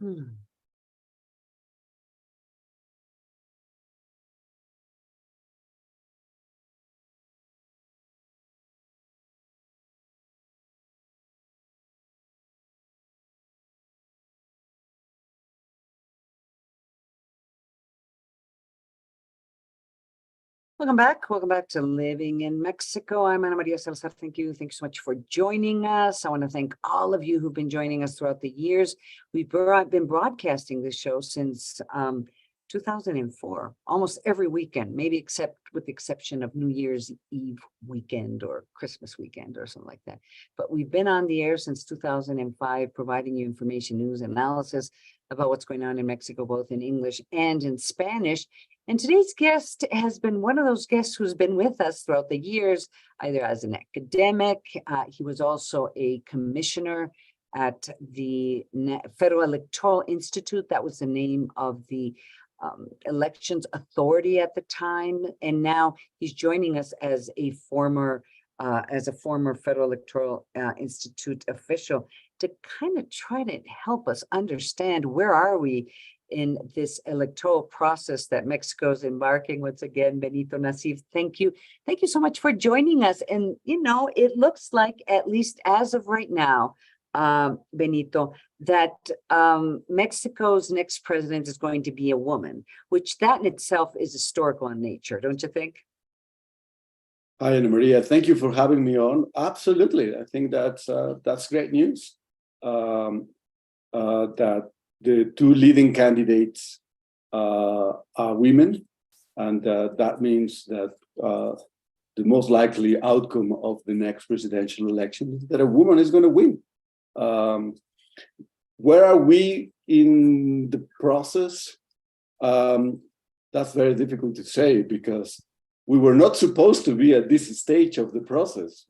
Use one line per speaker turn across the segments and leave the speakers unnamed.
Hmm. Welcome back. Welcome back to Living in Mexico. I'm Ana Maria Salazar. Thank you. Thanks so much for joining us. I want to thank all of you who've been joining us throughout the years. We've been broadcasting this show since 2004, almost every weekend, maybe with the exception of New Year's Eve weekend or Christmas weekend or something like that. But we've been on the air since 2005, providing you information, news, analysis about what's going on in Mexico, both in English and in Spanish. And today's guest has been one of those guests who's been with us throughout the years, either as an academic. He was also a commissioner at the Federal Electoral Institute. That was the name of the elections authority at the time. And now he's joining us as a former Federal Electoral Institute official to kind of try to help us understand where are we in this electoral process that Mexico's embarking. Once again, Benito, Nacif, thank you. Thank you so much for joining us. And, it looks like, at least as of right now, Benito, that Mexico's next president is going to be a woman, which that in itself is historical in nature, don't you think?
Hi, Ana Maria. Thank you for having me on. Absolutely. I think that's great news. That the two leading candidates are women, and that means that the most likely outcome of the next presidential election is that a woman is going to win. Where are we in the process? That's very difficult to say, because we were not supposed to be at this stage of the process.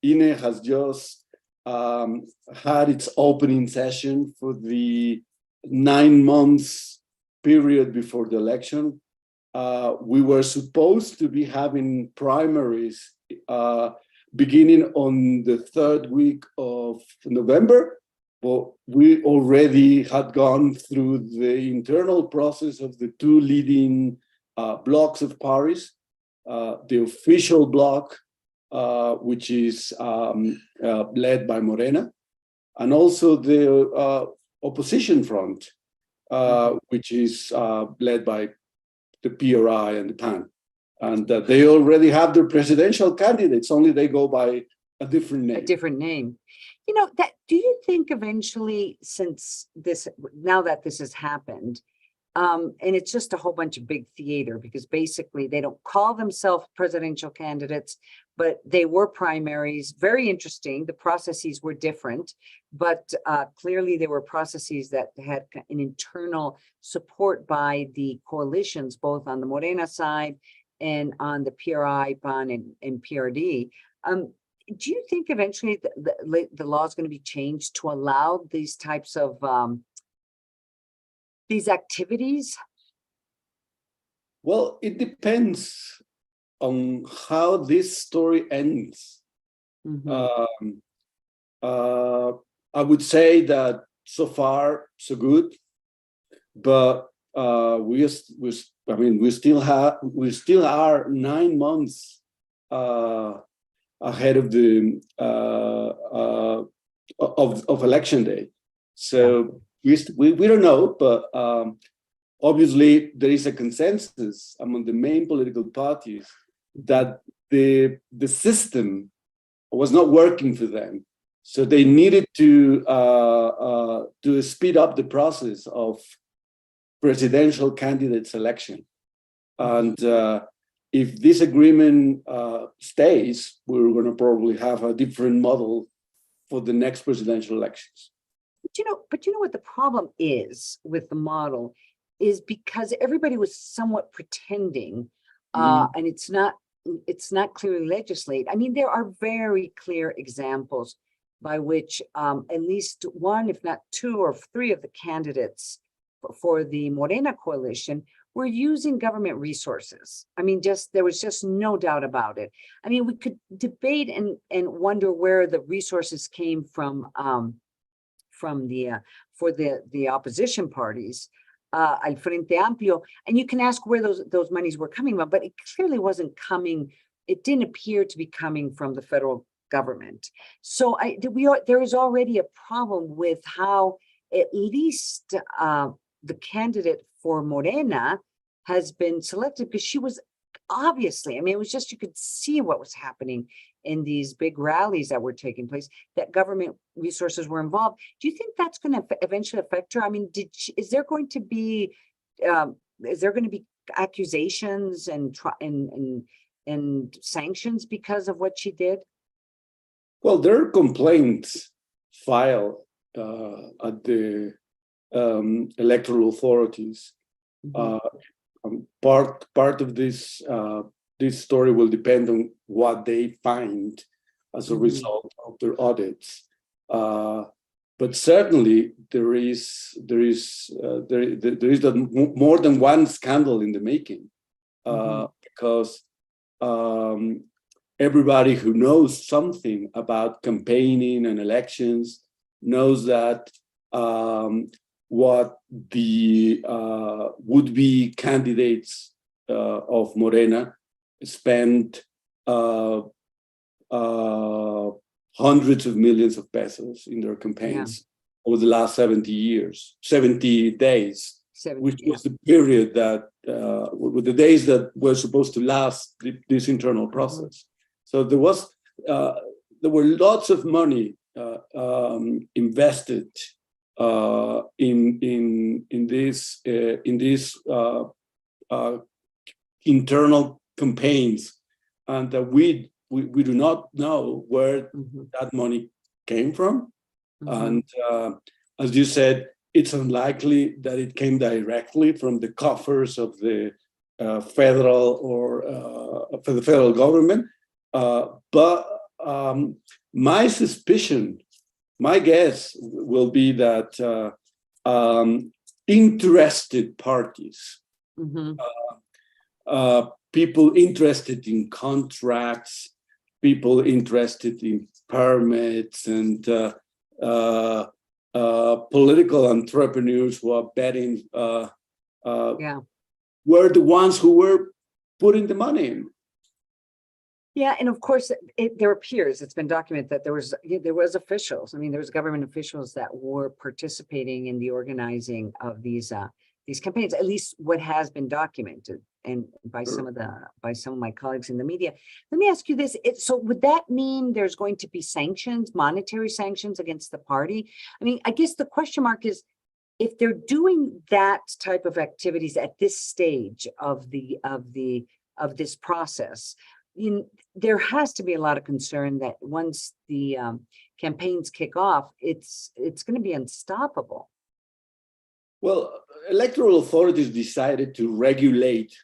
INE has just had its opening session for the 9 months period before the election. We were supposed to be having primaries beginning on the third week of November, but we already had gone through the internal process of the two leading blocs of parties, the official bloc, which is led by Morena, and also the opposition front, which is led by the PRI and the PAN. And they already have their presidential candidates, only they go by a different name.
A different name. Do you think eventually, now that this has happened, and it's just a whole bunch of big theater, because basically they don't call themselves presidential candidates, but they were primaries. Very interesting. The processes were different, but clearly there were processes that had an internal support by the coalitions, both on the Morena side and on the PRI, PAN, and PRD. Do you think eventually the law is going to be changed to allow these types of these activities?
Well, it depends on how this story ends. Mm-hmm. I would say that so far so good, but we still are 9 months ahead of the of election day. So we don't know, but obviously there is a consensus among the main political parties that the system was not working for them. So they needed to speed up the process of presidential candidate selection. And if this agreement stays, we're going to probably have a different model for the next presidential elections.
But you know what the problem is with the model is because everybody was somewhat pretending, and it's not clearly legislated. I mean, there are very clear examples by which at least one, if not two or three of the candidates for the Morena coalition were using government resources. I mean, there was just no doubt about it. I mean, we could debate and wonder where the resources came from the for the opposition parties, Al Frente Amplio, and you can ask where those monies were coming from, but it clearly wasn't coming. It didn't appear to be coming from the federal government. So there is already a problem with how at least the candidate for Morena has been selected, because she was obviously, I mean, it was just, you could see what was happening in these big rallies that were taking place, that government resources were involved. Do you think that's going to eventually affect her? I mean, is there going to be accusations and sanctions because of what she did?
Well, there are complaints filed at the electoral authorities. Part of this story will depend on what they find as a result of their audits. But certainly there is more than one scandal in the making, because everybody who knows something about campaigning and elections knows that what the would-be candidates of Morena spent hundreds of millions of pesos in their campaigns over the last 70 days, which was the period that, with the days that were supposed to last this internal process. So there were lots of money invested in this internal campaigns, and that we do not know where that money came from. And as you said, it's unlikely that it came directly from the coffers of the federal for the federal government. But my suspicion, my guess will be that interested parties, people interested in contracts, people interested in permits, and political entrepreneurs who are betting were the ones who were putting the money in.
Yeah, and of course, there appears, it's been documented that there was officials. I mean, there was government officials that were participating in the organizing of these campaigns. At least what has been documented, and by some of my colleagues in the media. Let me ask you this: so would that mean there's going to be sanctions, monetary sanctions against the party? I mean, I guess the question mark is, if they're doing that type of activities at this stage of this process, there has to be a lot of concern that once the campaigns kick off, it's going to be unstoppable.
Well, electoral authorities decided to regulate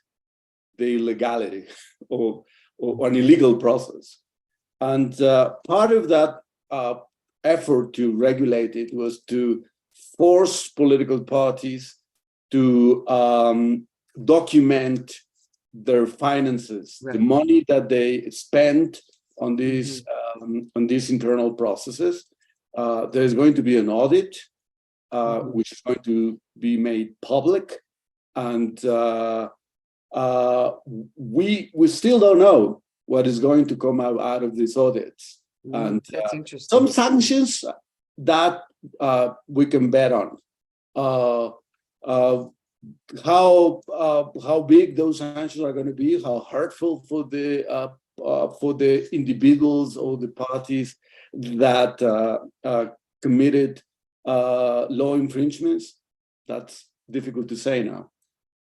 the illegality or an illegal process. And part of that effort to regulate it was to force political parties to document their finances, the money that they spent on these internal processes. There's going to be an audit, which is going to be made public, and we still don't know what is going to come out of these audits. And
that's interesting.
Some sanctions that we can bet on. How big those sanctions are going to be, how hurtful for the individuals or the parties that committed law infringements, that's difficult to say now.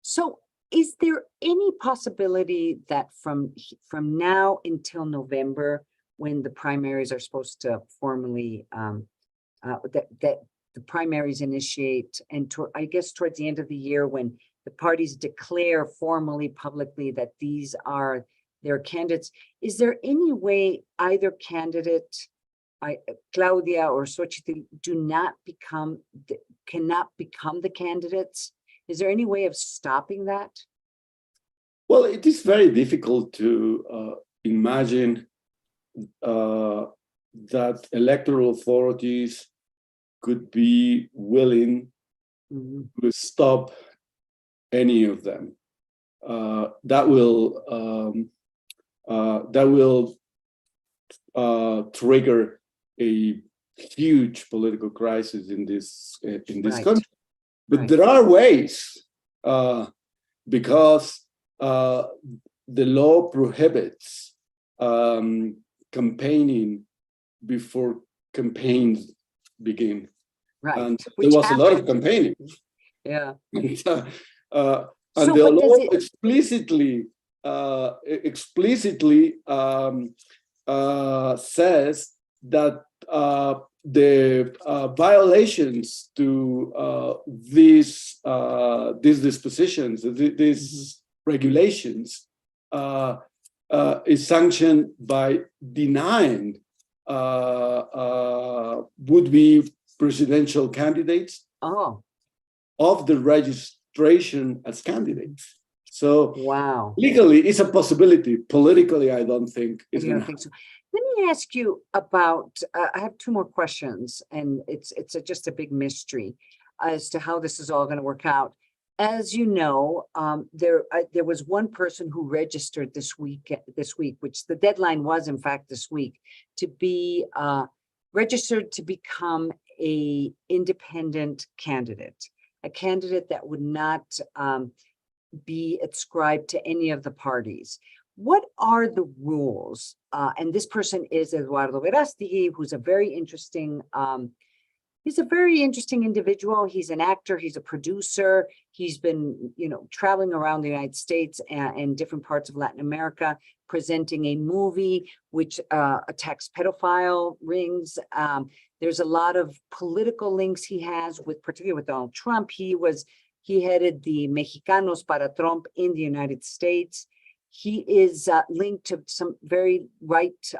So is there any possibility that from now until November, when the primaries are supposed to formally that the primaries initiate, and I guess towards the end of the year, when the parties declare formally, publicly, that these are their candidates, is there any way either candidate, Claudia or Xochitl, cannot become the candidates? Is there any way of stopping that?
Well, it is very difficult to imagine that electoral authorities could be willing
Mhm.
to stop any of them. That will trigger a huge political crisis in this
Right.
country. But
Right.
there are ways, because the law prohibits campaigning before campaigns begin.
Right.
And
Which
there was a lot of
happened.
campaigning.
Yeah.
And
So
the
what does
law
it?
explicitly says that the violations to these dispositions, these regulations, is sanctioned by denying would-be presidential candidates
Oh,
of the registration as candidates. So
wow.
legally, it's a possibility. Politically, I don't think it's
You
going
don't
to
think
happen.
so? Let me ask you about, I have two more questions, and it's just a big mystery as to how this is all going to work out. As you know, there was one person who registered this week, which the deadline was in fact this week, to be registered to become a independent candidate, a candidate that would not be ascribed to any of the parties. What are the rules? And this person is Eduardo Verástegui, who's a very interesting, he's a very interesting individual. He's an actor, he's a producer. He's been, traveling around the United States and different parts of Latin America, presenting a movie which attacks pedophile rings. There's a lot of political links he has with, particularly with Donald Trump. He headed the Mexicanos para Trump in the United States. He is linked to some very right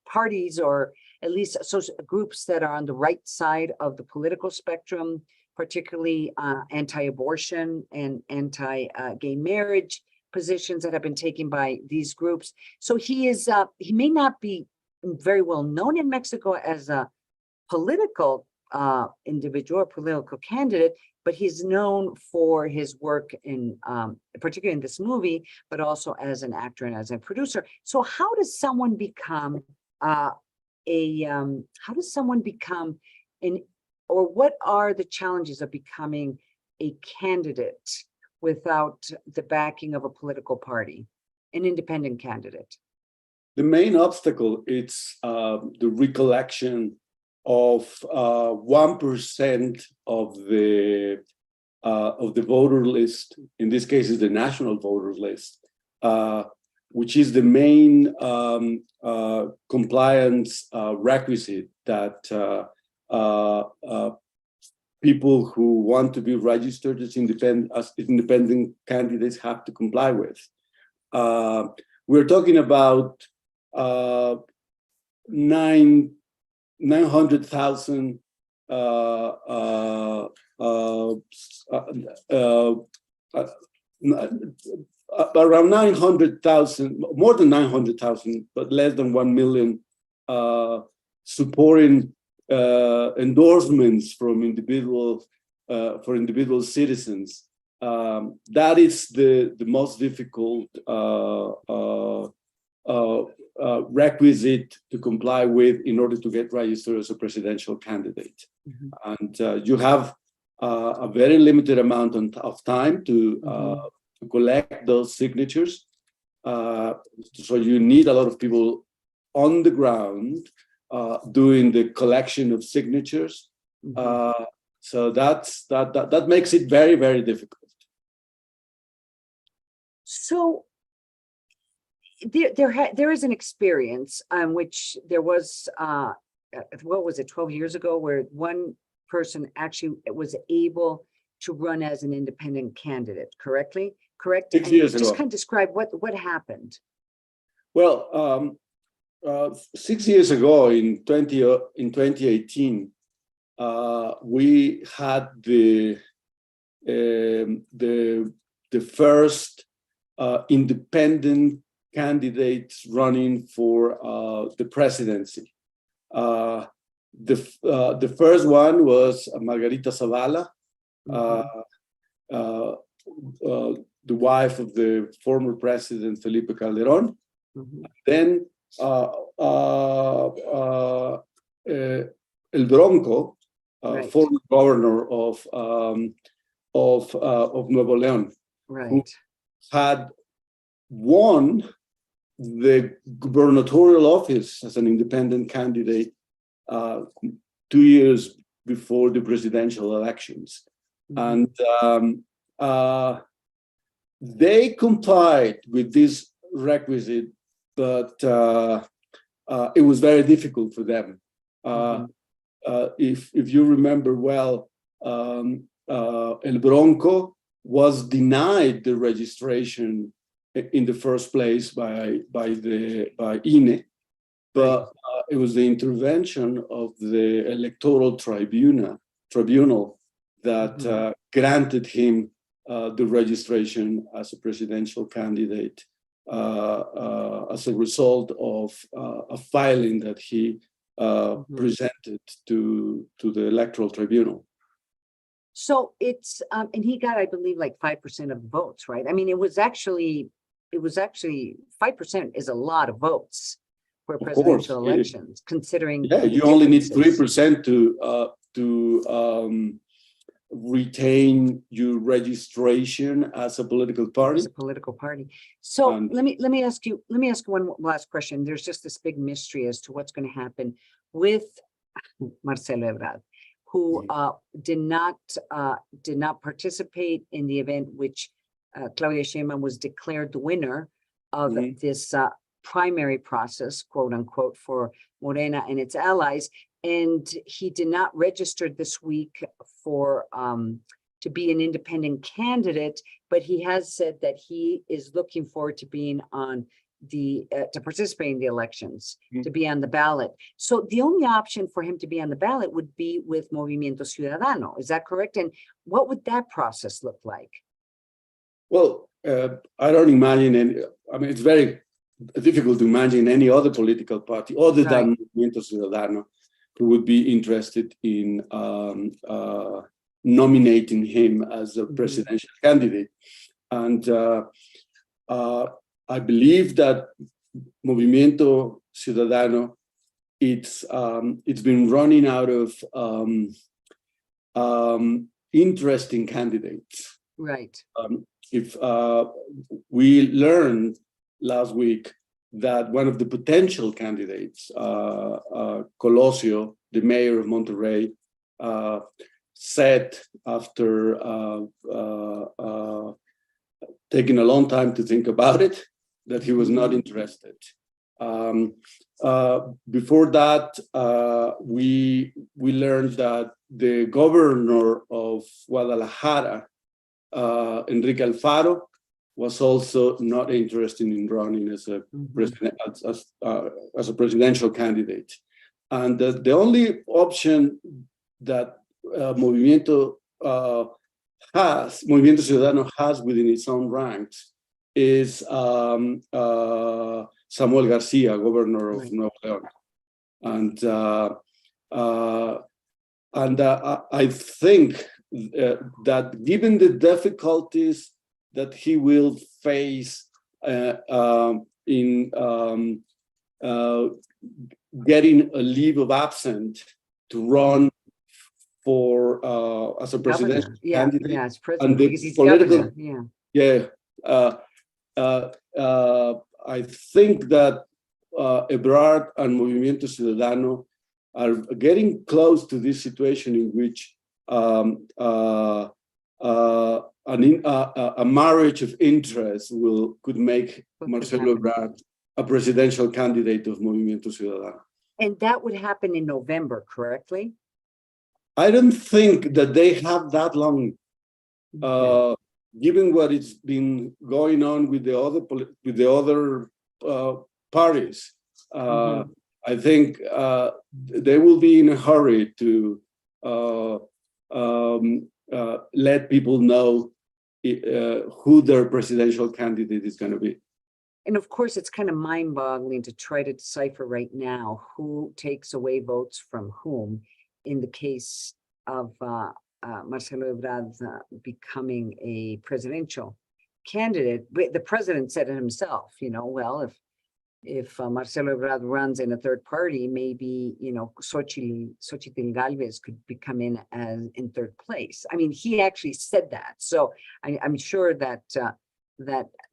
parties, or at least groups that are on the right side of the political spectrum, particularly anti-abortion and anti-gay marriage positions that have been taken by these groups. So he may not be very well known in Mexico as a political individual or political candidate, but he's known for his work in, particularly in this movie, but also as an actor and as a producer. So how does someone become how does someone become or what are the challenges of becoming a candidate without the backing of a political party, an independent candidate?
The main obstacle is the recollection of 1% of the voter list. In this case, is the national voter list, which is the main compliance requisite that people who want to be registered as independent candidates have to comply with. We're talking about 900,000 around 900,000, more than 900,000, but less than 1 million supporting endorsements from individual citizens. That is the most difficult requisite to comply with in order to get registered as a presidential candidate. And you have a very limited amount of time to collect those signatures. So you need a lot of people on the ground doing the collection of signatures. So that makes it very, very difficult.
So there is an experience on which there was, what was it, 12 years ago, where one person actually was able to run as an independent candidate, correct?
6 years ago.
Just kind of describe what happened.
Well, 6 years ago, in 2018, we had the first independent candidates running for the presidency. the first one was Margarita Zavala, the wife of the former president Felipe Calderón. Then El Bronco, former governor of Nuevo León, who had won the gubernatorial office as an independent candidate 2 years before the presidential elections. And they complied with this requisite, but it was very difficult for them. If you remember well, El Bronco was denied the registration in the first place by INE, but it was the intervention of the electoral tribunal that granted him the registration as a presidential candidate as a result of a filing that he presented to the electoral tribunal.
So it's and he got, I believe, like 5% of the votes, right? I mean, it was actually 5% is a lot of votes for presidential elections, considering.
Yeah, you only need 3% to retain your registration as a political party.
As a political party. So let me ask you one last question. There's just this big mystery as to what's going to happen with Marcelo Ebrard, who did not participate in the event which Claudia Sheinbaum was declared the winner of this primary process, quote unquote, for Morena and its allies. And he did not register this week for to be an independent candidate, but he has said that he is looking forward to being on the to participate in the elections, to be on the ballot. So the only option for him to be on the ballot would be with Movimiento Ciudadano. Is that correct? And what would that process look like?
Well, I don't imagine any. I mean, it's very difficult to imagine any other political party other than Movimiento Ciudadano who would be interested in nominating him as a presidential candidate. And I believe that Movimiento Ciudadano, it's been running out of interesting candidates.
Right.
If we learned last week that one of the potential candidates, Colosio, the mayor of Monterrey, said after taking a long time to think about it, that he was not interested. Before that, we learned that the governor of Guadalajara, Enrique Alfaro, was also not interested in running as a presidential candidate. And the only option that Movimiento Ciudadano has within its own ranks is Samuel Garcia, governor of Nuevo León. And I think that given the difficulties that he will face in getting a leave of absence to run for as a presidential candidate,
as president, because he's political,
I think that Ebrard and Movimiento Ciudadano are getting close to this situation in which a marriage of interest could make Marcelo Ebrard a presidential candidate of Movimiento Ciudadano.
And that would happen in November, correctly?
I don't think that they have that long, given what it's been going on with the other parties. I think they will be in a hurry to let people know who their presidential candidate is going to be.
And of course, it's kind of mind-boggling to try to decipher right now who takes away votes from whom in the case of Marcelo Ebrard becoming a presidential candidate. But the president said it himself, well, if Marcelo Ebrard runs in a third party, maybe, Xochitl Galvez could come in in third place. I mean, he actually said that. So I'm sure that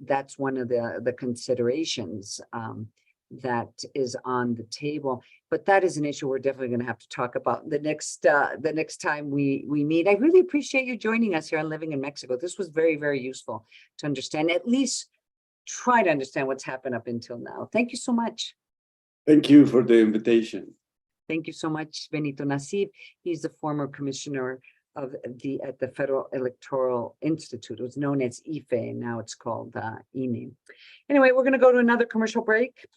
that's one of the considerations that is on the table. But that is an issue we're definitely going to have to talk about the next time we meet. I really appreciate you joining us here on Living in Mexico. This was very, very useful to understand, at least try to understand what's happened up until now. Thank you so much.
Thank you for the invitation.
Thank you so much, Benito Nacif. He's the former commissioner of at the Federal Electoral Institute. It was known as IFE, and now it's called INE. Anyway, we're going to go to another commercial break.